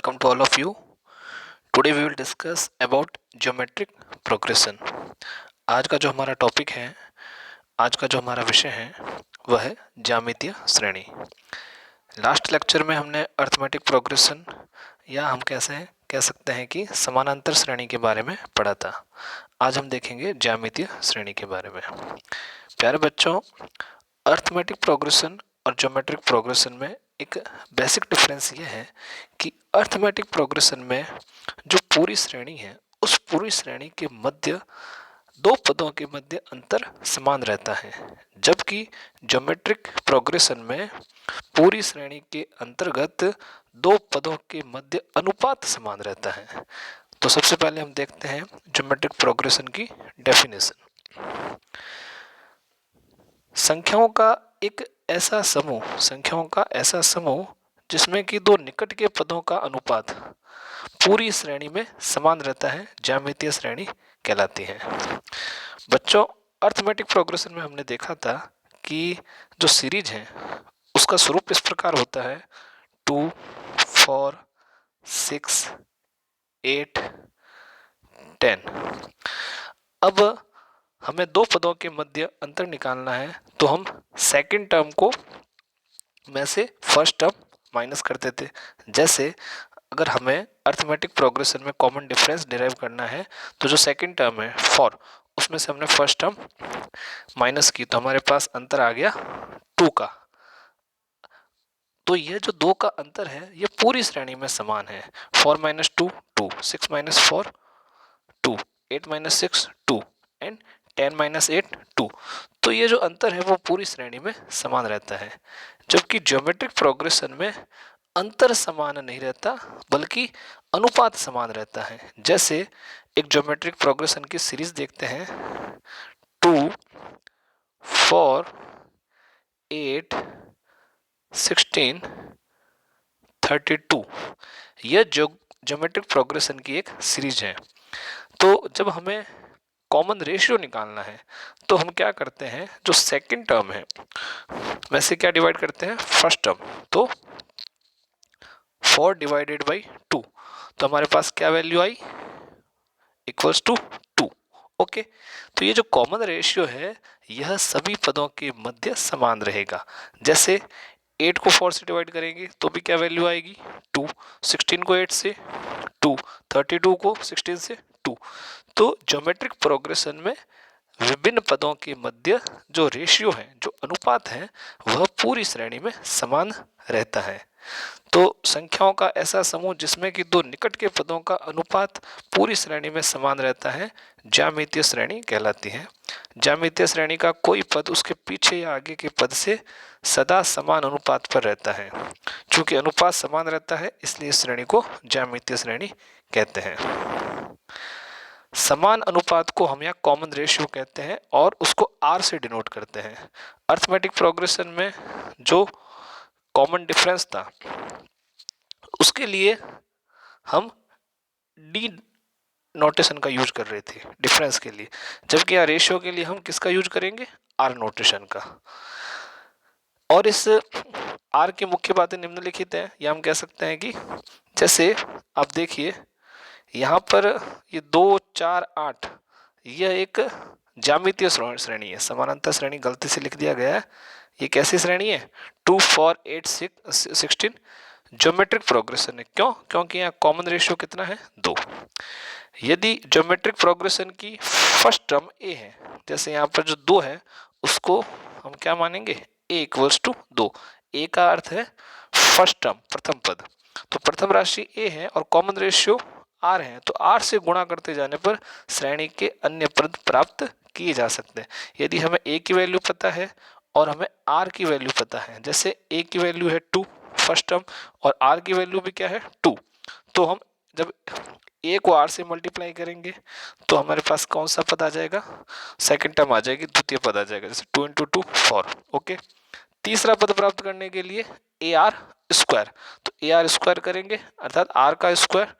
Welcome to all of you. Today we will discuss about geometric progression. आज का जो हमारा टॉपिक है, आज का जो हमारा विषय है वह है ज्यामितीय श्रेणी। लास्ट लेक्चर में हमने अर्थमेटिक प्रोग्रेशन या हम कैसे कह सकते हैं कि समानांतर श्रेणी के बारे में पढ़ा था। आज हम देखेंगे ज्यामितीय श्रेणी के बारे में। प्यारे बच्चों, अर्थमेटिक प्रोग्रेशन और ज्योमेट्रिक प्रोग्रेशन में एक बेसिक डिफरेंस ये है कि अर्थमेटिक प्रोग्रेशन में जो पूरी श्रेणी है उस पूरी श्रेणी के मध्य दो पदों के मध्य अंतर समान रहता है, जबकि ज्योमेट्रिक प्रोग्रेशन में पूरी श्रेणी के अंतर्गत दो पदों के मध्य अनुपात समान रहता है। तो सबसे पहले हम देखते हैं ज्योमेट्रिक प्रोग्रेशन की डेफिनेशन। संख्याओं का ऐसा समूह जिसमें कि दो निकट के पदों का अनुपात पूरी श्रेणी में समान रहता है, ज्यामितीय श्रेणी कहलाती है। बच्चों, अर्थमेटिक प्रोग्रेशन में हमने देखा था कि जो सीरीज है उसका स्वरूप इस प्रकार होता है 2, 4, 6, 8, 10। अब हमें दो पदों के मध्य अंतर निकालना है, तो हम सेकंड टर्म को में से फर्स्ट टर्म माइनस करते थे। जैसे अगर हमें अर्थमेटिक प्रोग्रेशन में कॉमन डिफरेंस डिराइव करना है, तो जो सेकंड टर्म है 4, उसमें से हमने फर्स्ट टर्म माइनस की, तो हमारे पास अंतर आ गया 2 का। तो ये जो 2 का अंतर है ये पूरी श्रेणी में समान है। 4 - 2 2, 6 - 4 2, 8 - 6 2 एंड 10 - 8 2। तो ये जो अंतर है वो पूरी श्रेणी में समान रहता है, जबकि ज्योमेट्रिक प्रोग्रेशन में अंतर समान नहीं रहता बल्कि अनुपात समान रहता है। जैसे एक ज्योमेट्रिक प्रोग्रेशन की सीरीज देखते हैं 2, 4, 8, 16, 32। यह ज्योमेट्रिक प्रोग्रेशन की एक सीरीज है। तो जब हमें कॉमन रेशियो निकालना है तो हम क्या करते हैं, जो सेकंड टर्म है वैसे क्या डिवाइड करते हैं फर्स्ट टर्म, तो 4 डिवाइडेड बाई 2, तो हमारे पास क्या value I equals to 2। Okay, तो ये जो कॉमन रेशियो है यह सभी पदों के मध्य समान रहेगा। जैसे 8 को 4 से डिवाइड करेंगे तो भी क्या वैल्यू आएगी 2, 16 को 8 से 2, 32 को 16 से 2। तो ज्योमेट्रिक प्रोग्रेशन में विभिन्न पदों के मध्य जो रेशियो है, जो अनुपात है, वह पूरी श्रेणी में समान रहता है। तो संख्याओं का ऐसा समूह जिसमें कि दो निकट के पदों का अनुपात पूरी श्रेणी में समान रहता है, ज्यामितीय श्रेणी कहलाती है। ज्यामितीय श्रेणी का कोई पद उसके पीछे या आगे के पद से सदा समान अनुपात पर रहता है। चूंकि अनुपात समान रहता है इसलिए इस श्रेणी को ज्यामितीय श्रेणी कहते हैं। समान अनुपात को हम यहाँ कॉमन रेशियो कहते हैं और उसको R से डिनोट करते हैं। अर्थमेटिक प्रोग्रेशन में जो कॉमन डिफरेंस था उसके लिए हम डी नोटेशन का यूज कर रहे थे डिफरेंस के लिए, जबकि यहाँ रेशियो के लिए हम किसका यूज करेंगे R नोटेशन का। और इस R की मुख्य बातें निम्नलिखित है, या हम कह सकते हैं कि जैसे आप देखिए यहाँ पर ये 2, 4, 8 यह एक ज्यामितीय श्रेणी है। समानांतर श्रेणी गलती से लिख दिया गया है। ये कैसी श्रेणी है 2, 4, 8, 16 ज्योमेट्रिक प्रोग्रेशन है। क्यों? क्योंकि यहाँ कॉमन रेशियो कितना है 2। यदि ज्योमेट्रिक प्रोग्रेशन की फर्स्ट टर्म a है, जैसे यहाँ पर जो 2 है उसको हम क्या मानेंगे a इक्वल्स टू 2। a का अर्थ है फर्स्ट टर्म, प्रथम पद। तो प्रथम राशि a है और कॉमन रेशियो r है, तो r से गुणा करते जाने पर श्रेणी के अन्य पद प्राप्त किए जा सकते हैं। यदि हमें a की वैल्यू पता है और हमें r की वैल्यू पता है, जैसे a की वैल्यू है 2 फर्स्ट टर्म और r की वैल्यू भी क्या है 2, तो हम जब a को r से मल्टीप्लाई करेंगे तो हमारे पास कौन सा पद आ जाएगा, सेकंड टर्म आ जाएगी, द्वितीय पद आ जाएगा, जैसे 2 × 2 4। ओके, तीसरा पद प्राप्त करने के लिए AR स्क्वायर, तो AR स्क्वायर करेंगे अर्थात R का स्क्वायर,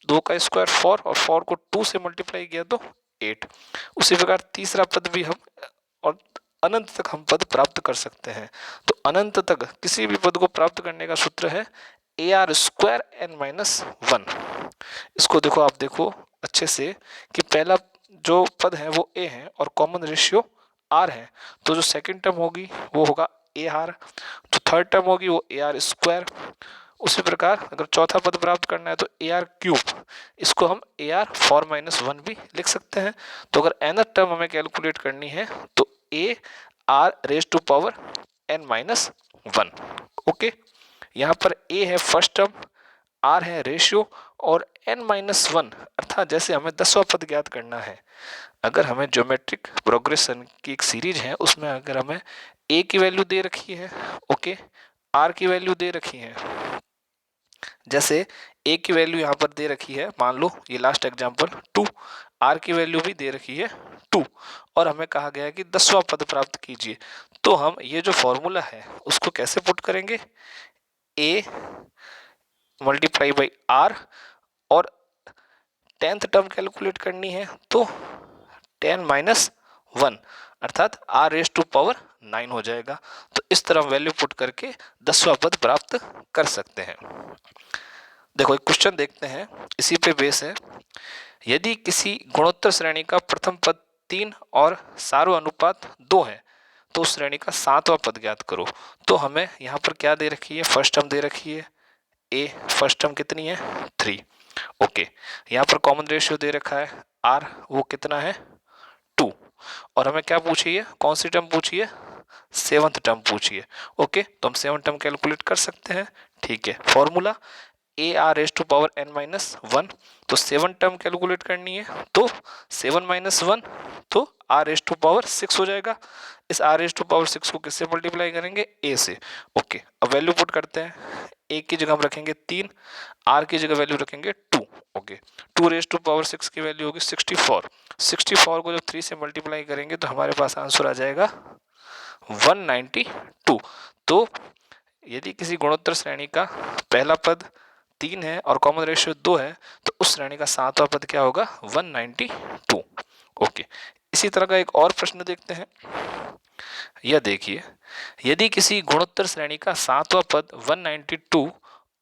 2 का स्क्वायर 4 और 4 को 2 से मल्टीप्लाई किया तो 8। उसी प्रकार तीसरा पद भी हम और अनंत तक हम पद प्राप्त कर सकते हैं। तो अनंत तक किसी भी पद को प्राप्त करने का सूत्र है A are square N minus one. इसको देखो, आप देखो अच्छे से कि पहला जो पद है वो ए है और कॉमन रेशियो आर है, तो जो सेकंड टर्म होगी वो होगा ए आर, जो थर्ड टर्म होगी वो ए आर स्क्वायर। उसी प्रकार अगर चौथा पद प्राप्त करना है तो ए आर क्यूब, इसको हम A R four minus one भी लिख सकते हैं। तो अगर nth टर्म हमें कैलकुलेट करनी है तो a r raise to power n minus one. Okay, यहाँ पर ए है फर्स्ट टर्म, आर है रेशियो और एन माइनस वन अर्थात जैसे हमें 10वां पद ज्ञात करना है। अगर हमें ज्योमेट्रिक प्रोग्रेशन की एक सीरीज है उसमें अगर हमें ए की वैल्यू दे रखी है, ओके, आर की वैल्यू दे रखी है, जैसे ए की वैल्यू यहाँ पर दे रखी है, मान लो ये लास्ट एग्जांपल 2, आर की वैल्यू भी दे रखी है 2 और हमें कहा गया है कि 10वां पद प्राप्त कीजिए। तो हम ये जो फॉर्मूला है उसको कैसे पुट करेंगे, ए मल्टीप्लाई बाई आर और 10th टर्म कैलकुलेट करनी है तो 10 माइनस वन अर्थात आर रेज टू पावर 9 हो जाएगा। तो इस तरह वैल्यू पुट करके 10वां पद प्राप्त कर सकते हैं। देखो एक क्वेश्चन देखते हैं, इसी पे बेस है। यदि किसी गुणोत्तर श्रेणी का प्रथम पद 3 और सारो अनुपात 2 है तो उस श्रेणी का 7वां पद ज्ञात करो। तो हमें यहाँ पर क्या दे रखी है, फर्स्ट टर्म दे रखी है ए, फर्स्ट टर्म कितनी है 3, ओके। यहाँ पर कॉमन रेशियो दे रखा है आर, वो कितना है 2 और हमें क्या पूछी है, कौन सी टर्म पूछी है, 7th टर्म पूछी है, ओके। तो हम 7th टर्म कैलकुलेट कर सकते हैं, ठीक है। Formula a r raise to power n minus one, तो 7 टर्म कैलकुलेट करनी है तो 7 माइनस वन तो आर रेज टू पावर 6 हो जाएगा। इस आर रेज टू पावर 6 को किससे मल्टीप्लाई करेंगे, ए से, ओके। अब वैल्यू पुट करते हैं, ए की जगह हम रखेंगे 3, आर की जगह वैल्यू रखेंगे 2, ओके। 2 रेज टू पावर 6 की वैल्यू होगी 64, 64 को जब 3 से मल्टीप्लाई करेंगे तो हमारे पास आंसर आ जाएगा 192। तो यदि किसी गुणोत्तर श्रेणी का पहला पद 3 है और कॉमन रेशियो 2 है तो उस श्रेणी का 7वां पद क्या होगा 192, ओके। इसी तरह का एक और प्रश्न देखते हैं, यह देखिए, यदि किसी गुणोत्तर श्रेणी का 7वां पद 192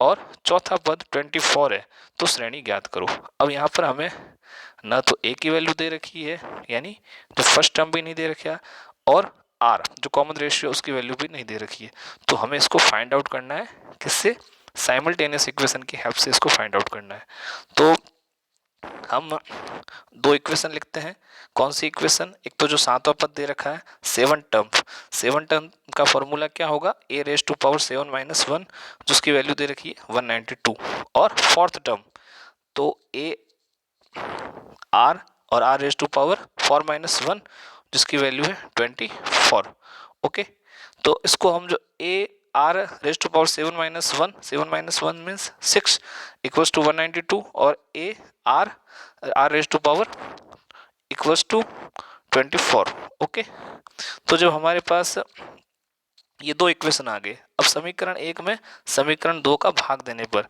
और चौथा पद 24 है तो श्रेणी ज्ञात करो। अब यहाँ पर हमें ना तो ए की वैल्यू दे रखी है, यानी जो फर्स्ट टर्म भी नहीं दे रखा, और आर जो कॉमन रेशियो उसकी वैल्यू भी नहीं दे रखी है। तो हमें इसको फाइंड आउट करना है किससे, साइमल्टेनियस इक्वेशन की हेल्प से इसको फाइंड आउट करना है। तो हम दो इक्वेशन लिखते हैं। कौन सी इक्वेशन, एक तो जो 7वां पद दे रखा है 7 टर्म, 7 टर्म का फॉर्मूला क्या होगा, a raise to power 7 minus one, जिसकी वैल्यू दे रखी है 192, और फोर्थ टर्म तो ए आर और r raise to power 4 minus one जिसकी वैल्यू है 24, ओके। तो इसको हम जो a r raise to power 7 minus one, 7 minus one means 6 equals to 192 और a r r raise to power equals to 24, okay. तो जब हमारे पास ये दो इक्वेशन आ गए, अब समीकरण 1 में समीकरण 2 का भाग देने पर,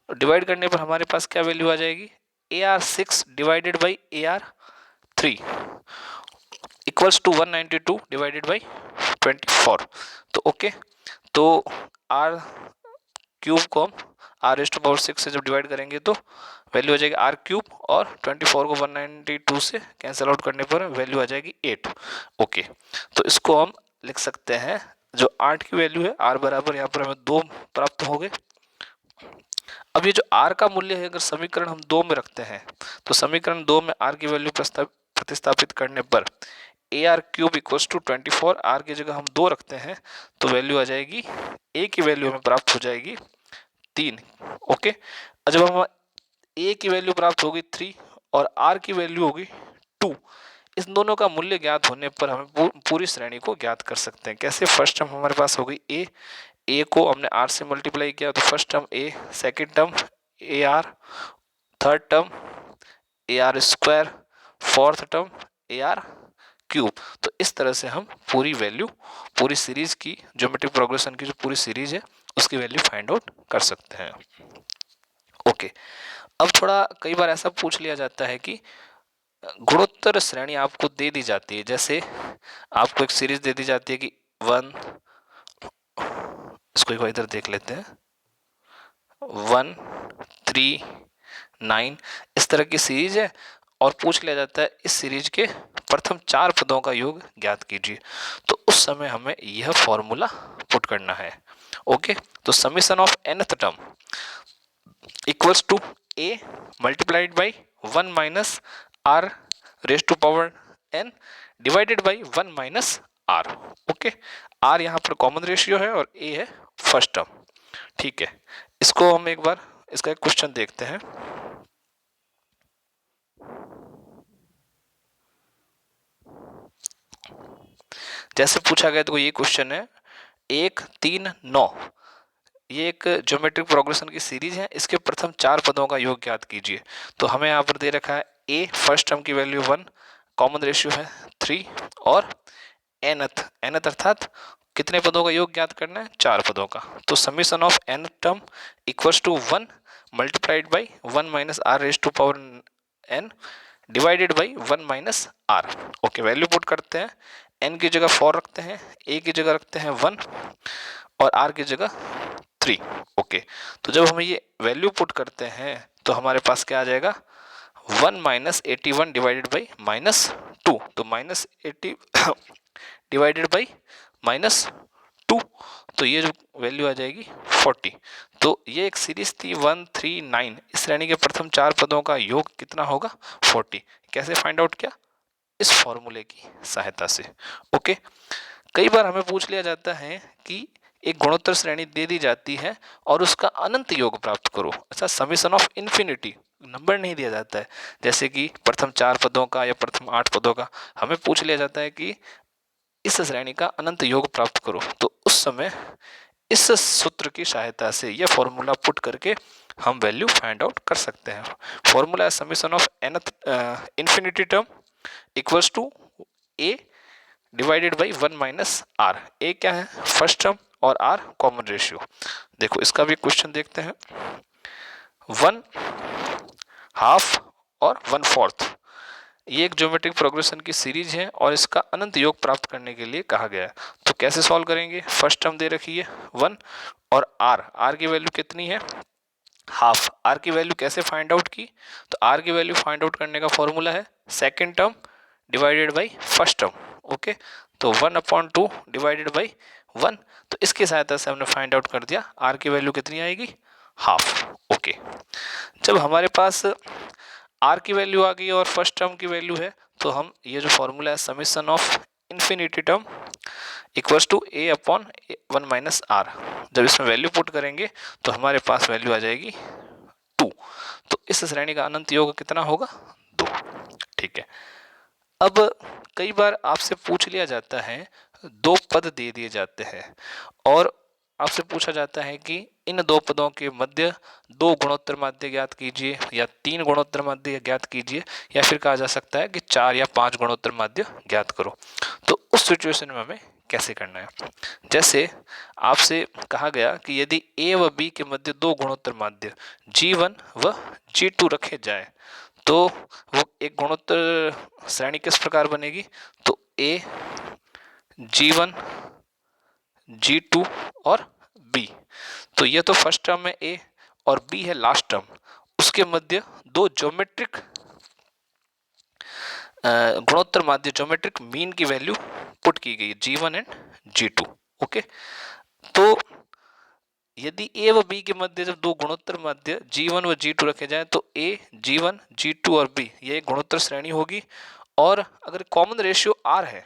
डिवाइड करने पर हमारे पास क्या वैल्यू आ जाएगी, a r 6 divided by a r 3 equals to 192 divided by 24, तो ओके। तो आर क्यूब को हम आर रेज टू पावर 6 से जब डिवाइड करेंगे तो वैल्यू आ जाएगी आर क्यूब, और 24 को 192 से कैंसिल आउट करने पर वैल्यू आ जाएगी 8, ओके। तो इसको हम लिख सकते हैं, जो 8 की वैल्यू है आर बराबर यहाँ पर हमें 2 प्राप्त हो गए। अब ये जो आर का मूल्य है अगर समीकरण हम 2 में रखते हैं तो समीकरण 2 में आर की वैल्यू प्रतिस्थापित करने पर a r cube equals to 24, r की जगह हम 2 रखते हैं तो वैल्यू आ जाएगी, ए की वैल्यू हमें प्राप्त हो जाएगी 3, ओके। जब हम ए की वैल्यू प्राप्त होगी 3 और आर की वैल्यू होगी 2, इस दोनों का मूल्य ज्ञात होने पर हमें पूरी श्रेणी को ज्ञात कर सकते हैं। कैसे, फर्स्ट टर्म हमारे पास हो गई ए को हमने आर से मल्टीप्लाई किया तो first term A, second term A R, third term A R square, fourth term A r cube. तो इस तरह से हम पूरी वैल्यू, पूरी सीरीज की ज्योमेट्रिक प्रोग्रेशन की जो पूरी सीरीज है उसकी वैल्यू फाइंड आउट कर सकते हैं, ओके। अब थोड़ा कई बार ऐसा पूछ लिया जाता है कि गुणोत्तर श्रेणी आपको दे दी जाती है, जैसे आपको एक सीरीज दे दी जाती है कि 1, इसको एक बार इधर देख लेते हैं, 1 3 9 इस तरह की सीरीज है और पूछ लिया जाता है इस सीरीज के प्रथम 4 पदों का योग ज्ञात कीजिए, तो उस समय हमें यह फॉर्मूला पुट करना है। ओके, तो summation of nth term equals to a multiplied by 1 minus r raise to power n divided by 1 minus r। Okay, r यहाँ पर कॉमन रेशियो है और a है फर्स्ट टर्म। ठीक है, इसको हम एक बार इसका एक क्वेश्चन देखते हैं। जैसे पूछा गया तो ये क्वेश्चन है 1 3 9, ये एक ज्योमेट्रिक प्रोग्रेशन की सीरीज है, इसके प्रथम 4 पदों का योग ज्ञात कीजिए। तो हमें यहाँ पर दे रखा है a फर्स्ट टर्म की वैल्यू 1, कॉमन रेशियो है 3 और nth अर्थात कितने पदों का योग ज्ञात करना है, 4 पदों का। तो summation of n term equals to 1 multiplied by 1 minus r raise to power n divided by 1 minus r। Okay, value put करते हैं, n की जगह 4 रखते हैं, a की जगह रखते हैं 1 और r की जगह 3। ओके, तो जब हम ये वैल्यू पुट करते हैं तो हमारे पास क्या आ जाएगा, 1 माइनस 81 डिवाइडेड बाई माइनस 2, तो माइनस 80 डिवाइडेड बाई माइनस 2, तो ये जो वैल्यू आ जाएगी 40। तो ये एक सीरीज थी 1 3 9, इस श्रेणी के प्रथम 4 पदों का योग कितना होगा, 40। कैसे फाइंड आउट किया, इस फॉर्मूले की सहायता से। ओके, कई बार हमें पूछ लिया जाता है कि एक गुणोत्तर श्रेणी दे दी जाती है और उसका अनंत योग प्राप्त करो। अच्छा, समीशन ऑफ इन्फिनिटी, नंबर नहीं दिया जाता है, जैसे कि प्रथम 4 पदों का या प्रथम 8 पदों का, हमें पूछ लिया जाता है कि इस श्रेणी का अनंत योग प्राप्त करो। तो उस समय इस सूत्र की सहायता से यह फॉर्मूला पुट करके हम वैल्यू फाइंड आउट कर सकते हैं। फॉर्मूला है summation of nth infinity term equals to a divided by 1 minus r। a क्या है, फर्स्ट टर्म और r कॉमन रेशियो। देखो इसका भी क्वेश्चन देखते हैं। 1 हाफ और 1/4, ये एक ज्योमेट्रिक प्रोग्रेशन की सीरीज है और इसका अनंत योग प्राप्त करने के लिए कहा गया है। तो कैसे सॉल्व करेंगे, फर्स्ट टर्म दे रखी है 1 और r की वैल्यू कितनी है, हाफ। r की वैल्यू कैसे फाइंड आउट की, तो r की वैल्यू फाइंड आउट करने का फॉर्मूला है second term divided by first term. Okay, तो 1/2 डिवाइडेड बाई 1, तो इसकी सहायता से हमने फाइंड आउट कर दिया r की वैल्यू कितनी आएगी, हाफ। ओके, जब हमारे पास r की वैल्यू आ गई और फर्स्ट टर्म की वैल्यू है, तो हम ये जो फॉर्मूला है summation of infinity term equals to a upon 1 minus r, जब इसमें वैल्यू पुट करेंगे तो हमारे पास वैल्यू आ जाएगी 2। तो इस श्रेणी का अनंत योग कितना होगा, 2। ठीक है, अब कई बार आपसे पूछ लिया जाता है, 2 पद दे दिए जाते हैं और आपसे पूछा जाता है कि इन 2 पदों के मध्य 2 गुणोत्तर माध्य ज्ञात कीजिए या 3 गुणोत्तर माध्य ज्ञात कीजिए, या फिर कहा जा सकता है कि 4 या 5 गुणोत्तर माध्य ज्ञात करो। तो उस सिचुएशन में हमें कैसे करना है, जैसे आपसे कहा गया कि यदि a व b के मध्य 2 गुणोत्तर माध्य G1 व G2 रखे जाए तो वो एक गुणोत्तर श्रेणी किस प्रकार बनेगी, तो a G1 G2 और B। तो ये तो फर्स्ट टर्म है A और B है लास्ट टर्म, उसके मध्य 2 ज्योमेट्रिक गुणोत्तर माध्य ज्योमेट्रिक मीन की वैल्यू पुट की गई G1 एंड G2। ओके, तो यदि A व B के मध्य जब 2 गुणोत्तर माध्य G1 व G2 रखे जाएं तो A G1 G2 और B ये एक गुणोत्तर श्रेणी होगी। और अगर कॉमन रेशियो R है,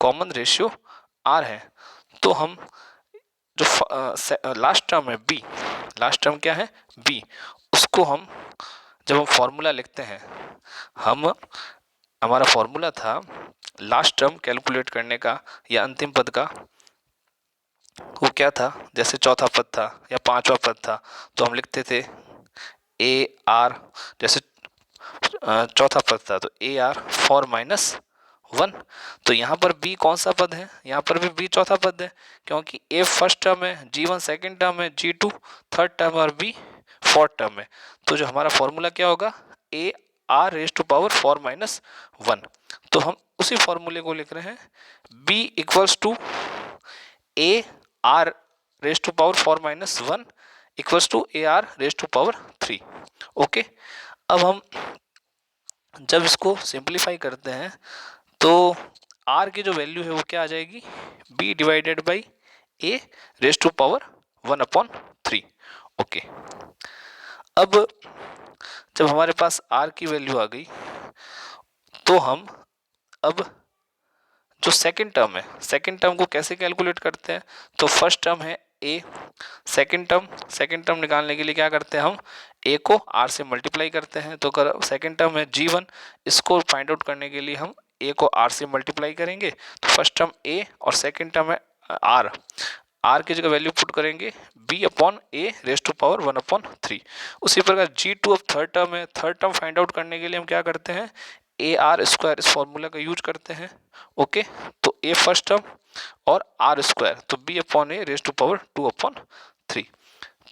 कॉमन रेशियो R है, तो हम जो लास्ट टर्म है B, लास्ट टर्म क्या है B, उसको हम जब हम फॉर्मूला लिखते हैं, हमारा फॉर्मूला था लास्ट टर्म कैलकुलेट करने का या अंतिम पद का, वो क्या था, जैसे चौथा पद था या पांचवा पद था तो हम लिखते थे ए आर, जैसे चौथा पद था तो ए आर 4 माइनस 1। तो यहाँ पर बी कौन सा पद है, यहाँ पर भी बी चौथा पद है, क्योंकि ए फर्स्ट टर्म है, G1 सेकेंड टर्म है, G2 थर्ड टर्म और बी फोर्थ टर्म है। तो जो हमारा फॉर्मूला क्या होगा, a r raise to power 4 minus 1। तो हम उसी फॉर्मूले को लिख रहे हैं, b equals to a r raise to power 4 minus 1 equals to a r raise to power 3। Okay, अब हम जब इसको सिंप्लीफाई करते हैं तो आर की जो वैल्यू है वो क्या आ जाएगी, b divided by a raise to power 1/3। Okay, अब जब हमारे पास आर की वैल्यू आ गई तो हम अब जो सेकंड टर्म है, सेकंड टर्म को कैसे कैलकुलेट करते हैं, तो फर्स्ट टर्म है ए, सेकंड टर्म निकालने के लिए क्या करते हैं, हम ए को आर से मल्टीप्लाई करते हैं। तो अगर सेकंड टर्म है G1, इसको फाइंड आउट करने के लिए हम ए को आर से मल्टीप्लाई करेंगे। तो फर्स्ट टर्म ए और सेकंड टर्म है आर की जगह वैल्यू पुट करेंगे b upon a raise to power 1/3। उसी प्रकार G2 अब थर्ड टर्म है, थर्ड टर्म फाइंड आउट करने के लिए हम क्या करते हैं, ए आर स्क्वायर इस फॉर्मूला का यूज करते हैं। ओके, तो ए फर्स्ट टर्म और आर स्क्वायर, तो b upon a raise to power 2/3।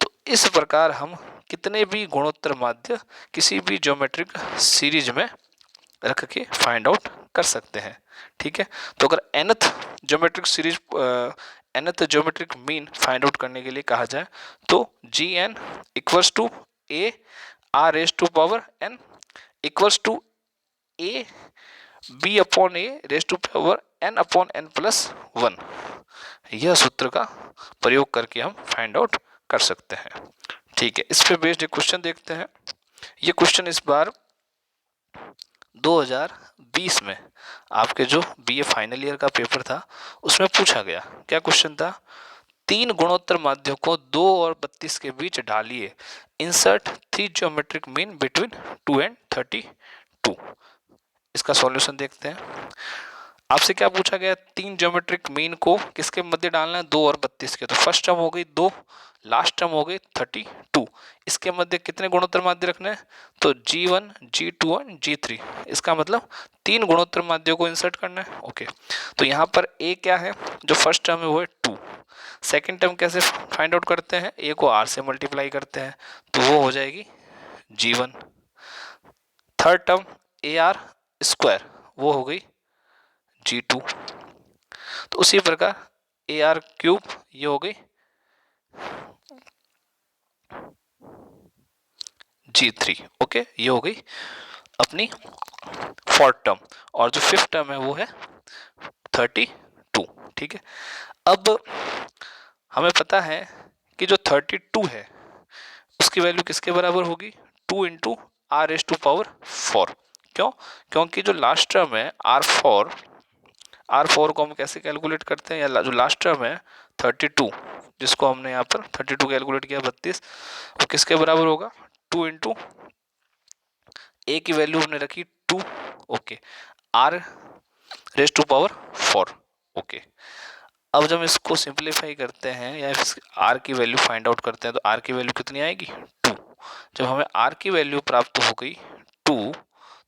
तो इस प्रकार हम कितने भी गुणोत्तर माध्य किसी भी ज्योमेट्रिक सीरीज में रख के फाइंड आउट कर सकते हैं। ठीक है, तो अगर nth geometric series nth geometric mean find out करने के लिए कहा जाए तो Gn equals to a r raise to power n equals to a b upon a raise to power n upon n plus 1। यह सूत्र का प्रयोग करके हम फाइंड आउट कर सकते हैं। ठीक है, इस पे बेस्ड एक क्वेश्चन देखते हैं। ये क्वेश्चन इस बार 2020 में आपके जो बीए फाइनल ईयर का पेपर था उसमें पूछा गया। क्या क्वेश्चन था, 3 गुणोत्तर माध्यों को 2 और 32 के बीच ढालिए, insert 3 geometric mean between 2 and 32। इसका सॉल्यूशन देखते हैं। आपसे क्या पूछा गया, 3 ज्योमेट्रिक मीन को किसके मध्य डालना है, 2 और 32 के। तो फर्स्ट टर्म हो गई 2, लास्ट टर्म हो गई 32, इसके मध्य कितने गुणोत्तर माध्य रखने हैं, तो G1 G2 और G3। इसका मतलब 3 गुणोत्तर माध्यों को इंसर्ट करना है। ओके, तो यहाँ पर ए क्या है, जो फर्स्ट टर्म है वो है 2। सेकेंड टर्म कैसे फाइंड आउट करते हैं, ए को आर से मल्टीप्लाई करते हैं, तो वो हो जाएगी G1। Third term A R square, वो हो गई G2। तो उसी प्रकार ए आर क्यूब, ये हो गई G3। ओके, ये हो गई अपनी फोर्थ टर्म, और जो फिफ्थ टर्म है वो है 32। ठीक है, अब हमें पता है कि जो 32 है उसकी वैल्यू किसके बराबर होगी, 2 into r raise to power 4। क्यों, क्योंकि जो लास्ट टर्म है R4 को हम कैसे कैलकुलेट करते हैं, या जो लास्ट टर्म है 32, जिसको हमने यहाँ पर 32 कैलकुलेट किया 32, वो किसके बराबर होगा, 2 इंटू ए की वैल्यू हमने रखी 2। Okay, r raise to power 4। Okay, अब जब इसको सिंप्लीफाई करते हैं या आर की वैल्यू फाइंड आउट करते हैं तो आर की वैल्यू कितनी आएगी, 2। जब हमें आर की वैल्यू प्राप्त हो गई 2,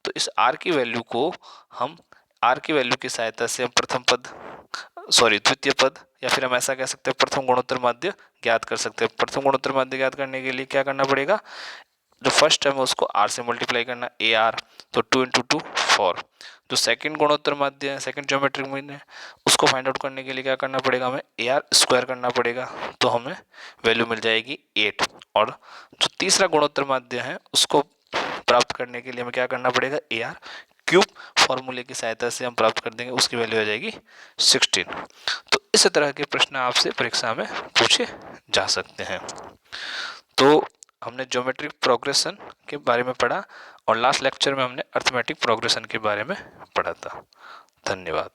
तो इस आर की वैल्यू को हम आर की वैल्यू की सहायता से हम द्वितीय पद, या फिर हम ऐसा कह सकते हैं प्रथम गुणोत्तर माध्य ज्ञात कर सकते हैं। प्रथम गुणोत्तर माध्य ज्ञात करने के लिए क्या करना पड़ेगा, जो फर्स्ट टर्म है उसको आर से मल्टीप्लाई करना, ए आर, तो 2 इंटू 2 4। जो सेकंड गुणोत्तर माध्य है, सेकंड ज्योमेट्रिक मीन है, उसको फाइंड आउट करने के लिए क्या करना पड़ेगा, हमें ए आर स्क्वायर करना पड़ेगा, तो हमें वैल्यू मिल जाएगी 8। और जो तीसरा गुणोत्तर माध्य है उसको प्राप्त करने के लिए हमें क्या करना पड़ेगा, ए आर क्यूब फॉर्मूले की सहायता से हम प्राप्त कर देंगे, उसकी वैल्यू आ जाएगी 16। तो इस तरह के प्रश्न आपसे परीक्षा में पूछे जा सकते हैं। तो हमने ज्योमेट्रिक प्रोग्रेशन के बारे में पढ़ा और लास्ट लेक्चर में हमने अर्थमेटिक प्रोग्रेशन के बारे में पढ़ा था। धन्यवाद।